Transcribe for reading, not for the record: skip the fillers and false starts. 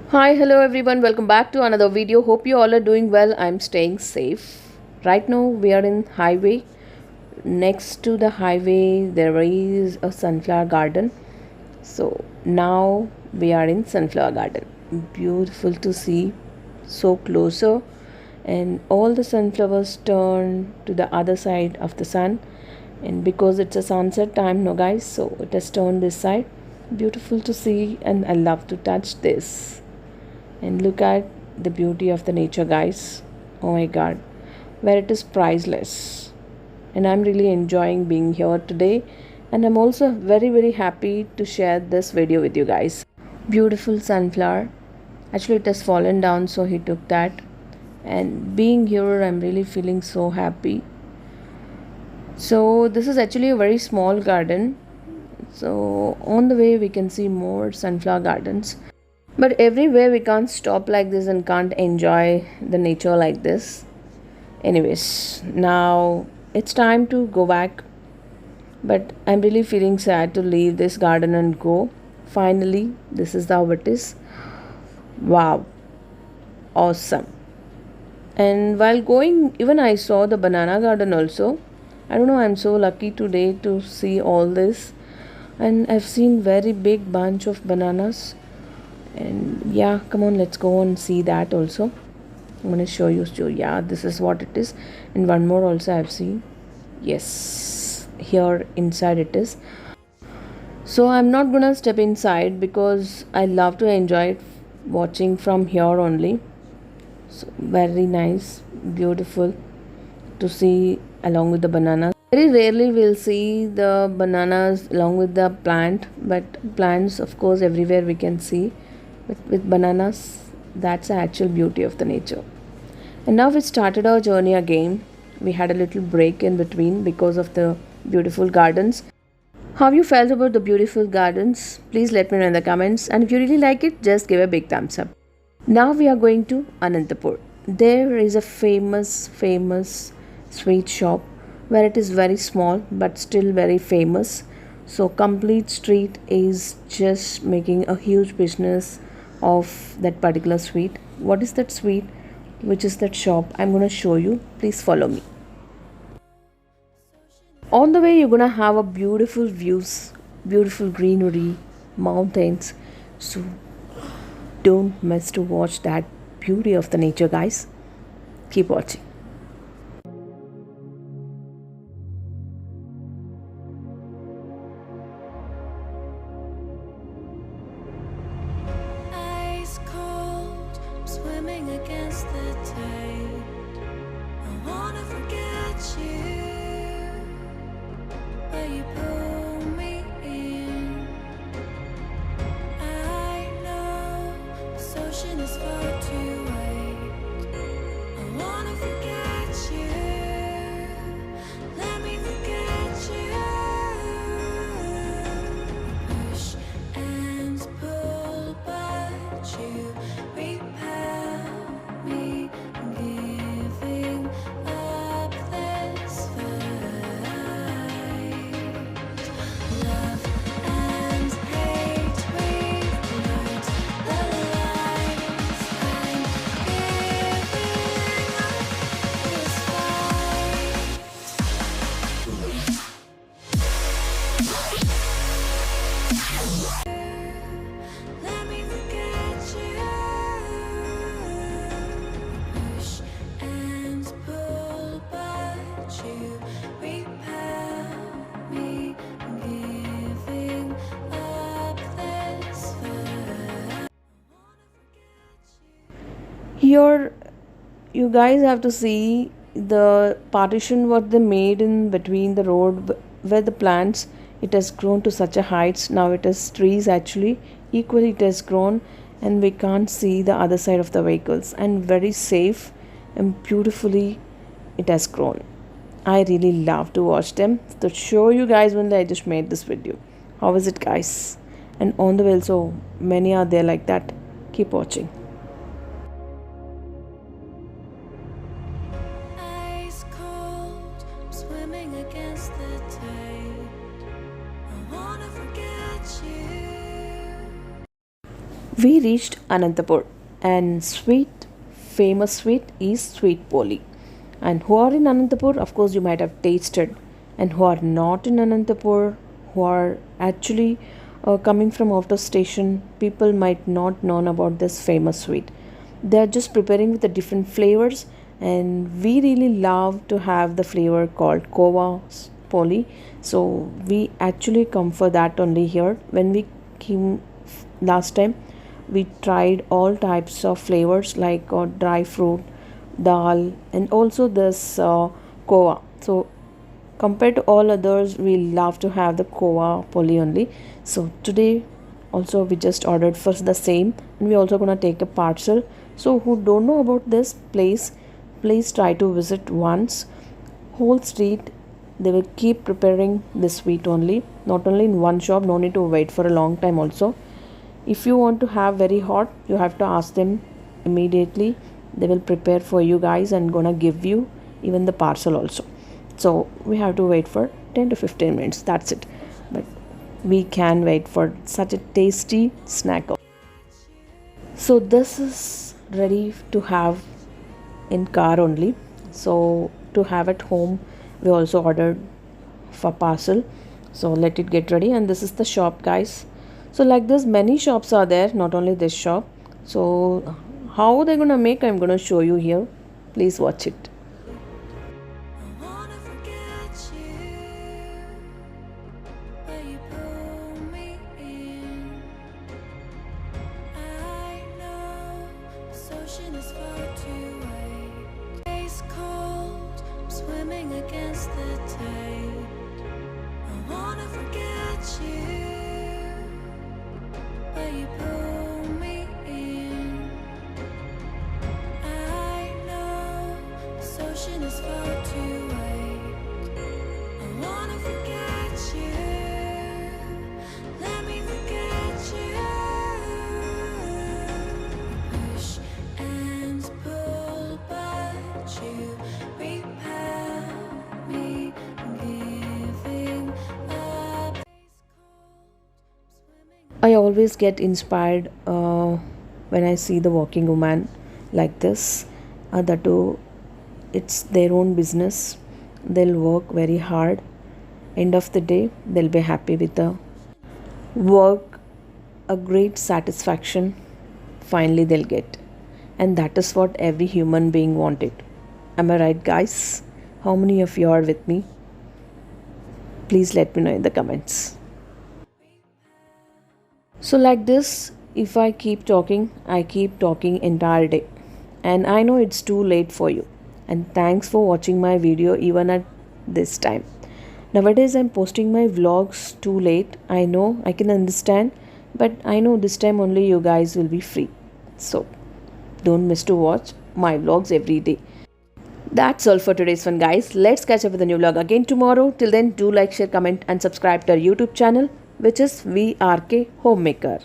Hi, hello everyone, welcome back to another video. Hope you all are doing well. I'm staying safe. Right now we are in highway. Next to the highway there is a sunflower garden. So now we are in sunflower garden. Beautiful to see, so closer, and all the sunflowers turn to the other side of the sun, and because it's a sunset time now guys, so it has turned this side. Beautiful to see, and I love to touch this. And look at the beauty of the nature guys. Oh my god, where it is priceless. And I'm really enjoying being here today, and I'm also very happy to share this video with you guys. Beautiful sunflower. Actually it has fallen down, so he took that. And being here I'm really feeling so happy. So this is actually a very small garden. So on the way we can see more sunflower gardens. But everywhere we can't stop like this and can't enjoy the nature like this. Anyways, now it's time to go back. But I'm really feeling sad to leave this garden and go. Finally, this is how it is. Wow. Awesome. And while going, even I saw the banana garden also. I don't know, I'm so lucky today to see all this. And I've seen very big bunch of bananas. And yeah, come on, let's go and see that also. I'm going to show you. So yeah, this is what it is. And one more also I've seen. Yes, here inside it is. So I'm not gonna step inside because I love to enjoy it watching from here only. So very nice, beautiful to see along with the bananas. Very rarely we'll see the bananas along with the plant, but plants of course everywhere we can see. But with bananas, that's the actual beauty of the nature. And now we started our journey again. We had a little break in between because of the beautiful gardens. How you felt about the beautiful gardens? Please let me know in the comments. And if you really like it, just give a big thumbs up. Now we are going to Anantapur. There is a famous sweet shop where it is very small but still very famous. So complete street is just making a huge business of that particular sweet. What is that sweet? Which is that shop? I'm going to show you. Please follow me. On the way you're going to have a beautiful views, beautiful greenery, mountains. So don't miss to watch that beauty of the nature guys. Keep watching. Against the tide, I wanna forget you, but you pull me in. I know this ocean is far too wide. I wanna forget you, let me forget you. Push and pull, but you repel me, giving up this fight. Love and hate, we've blurred the lines. Here you guys have to see the partition what they made in between the road where the plants it has grown to such a heights. Now it is trees actually equally it has grown, and we can't see the other side of the vehicles, and very safe and beautifully it has grown. I really love to watch them. To show you guys when I just made this video. How is it, guys? And on the way also many are there like that. Keep watching. Ice cold, swimming against the tide. I wanna forget you. We reached Anantapur, and famous sweet is sweet poli. And who are in Anantapur, of course, you might have tasted. And who are not in Anantapur, who are actually coming from outer station, people might not know about this famous sweet. They are just preparing with the different flavors, and we really love to have the flavor called kova poli. So we actually come for that only here. When we came last time, we tried all types of flavors like dry fruit, dal, and also this kova. So compared to all others, we love to have the kova poli only. So today also we just ordered for the same, and we also gonna take a parcel. So who don't know about this place, please try to visit once. Whole street they will keep preparing this sweet only, not only in one shop, no need to wait for a long time also. If you want to have very hot, you have to ask them immediately. They will prepare for you guys and gonna give you even the parcel also. So we have to wait for 10 to 15 minutes, that's it. But we can wait for such a tasty snack. So this is ready to have in car only. So to have at home, we also ordered for parcel. So let it get ready, and this is the shop, guys. So like this many shops are there, not only this shop. So how they're gonna make, I'm gonna show you here. Please watch it. I wanna forget you, but you pull me in. I know this ocean is far too wide. Ice cold, I'm swimming against the tide. I wanna forget you, but you pull me in. I know this ocean is far too wide. I wanna forget you. Let me forget you. Push and pull, but you repel me, giving up. I always get inspired when I see the working woman like this. That too, it's their own business. They'll work very hard. End of the day, they'll be happy with the work. A great satisfaction finally they'll get, and that is what every human being wanted. Am I right, guys? How many of you are with me? Please let me know in the comments. So like this, if I keep talking entire day, and I know it's too late for you. And thanks for watching my video even at this time. Nowadays I'm posting my vlogs too late. I know, I can understand, but I know this time only you guys will be free. So don't miss to watch my vlogs every day. That's all for today's fun, guys. Let's catch up with a new vlog again tomorrow. Till then, do like, share, comment and subscribe to our YouTube channel, which is VRK Homemaker.